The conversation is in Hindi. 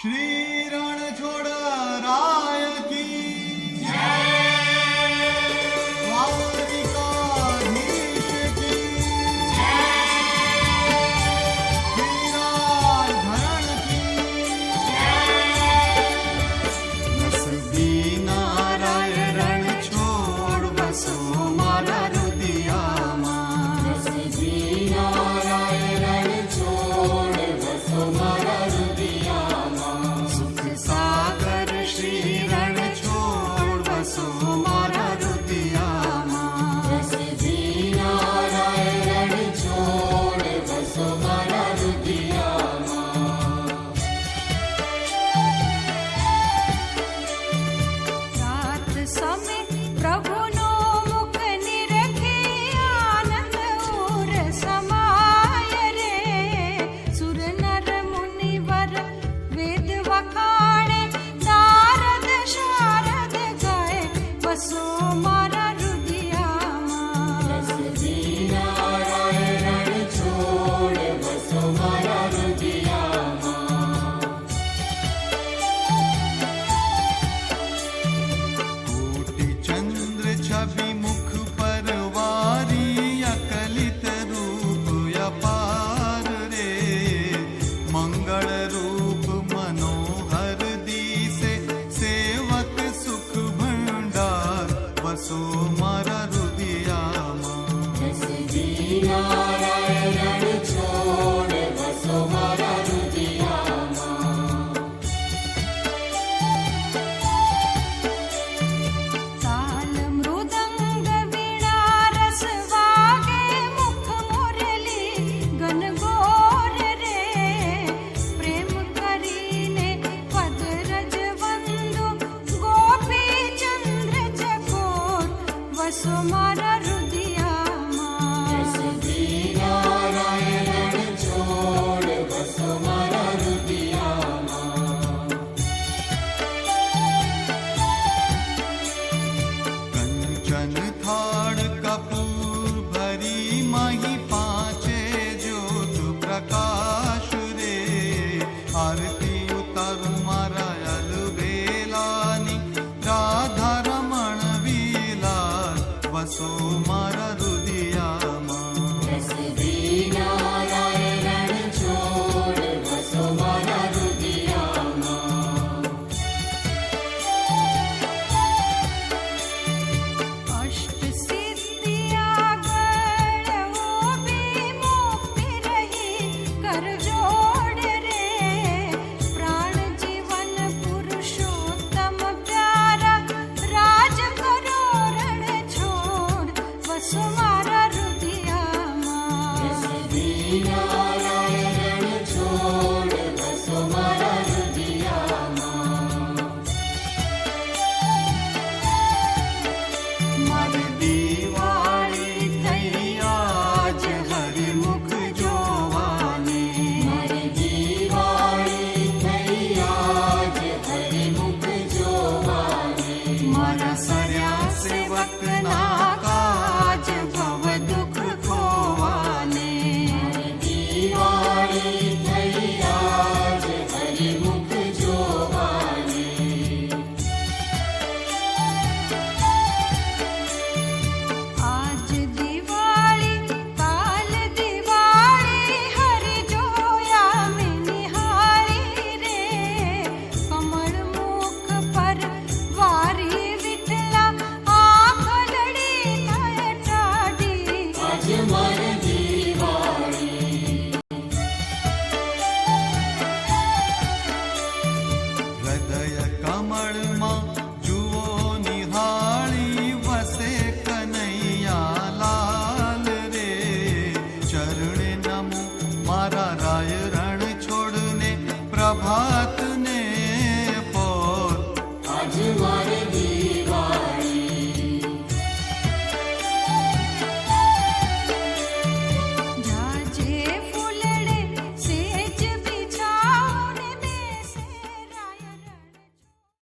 श्री रणछोड़ राय की द्वारिकाधीश की वीराधरण की नसबी नाराय रणछोड़ बसो मारा रुदियाમાં नसबी नाराय रणछोड़ बसो मारा रुदियाમાં सुख सागर श्री रणछोड़ बसो मारा रुदियाમાં नसबी नाराय रणछोड़ बसो मारा रुदियाમાં रात समय प्रभुनो मुख निरखे आनंद उर समाय रे सुर नर मुनिवर वेद वखाणे नारद शारद गाय बसो मारा रुदियाમાં नसबी नाराय रणछोड़ बसो मारा रुदियाમાં कोटि चंद्र छवि मुख पर वारी अकलित रूप अपार रे मंगल रूप मनोहर दिसे सेवक सुख भंडार बसो मारा रुदियाમાં नसबी नाराय रणछोड़ बसो मारा रुदियाમાં ताल मृदंग वीणा रस वागे मुख मुरली गनगोर रे प्रेम करीने पद रज वंदु गोपी चंद्र चकोर वसो मारा रुदियाમાં नसबी नाराय रणछोड़ बसो मारा रुदियाમાં कंचन थाड़ कपूर भरी मही पांचे ज्योत प्रकाश रे आरती उतर मारा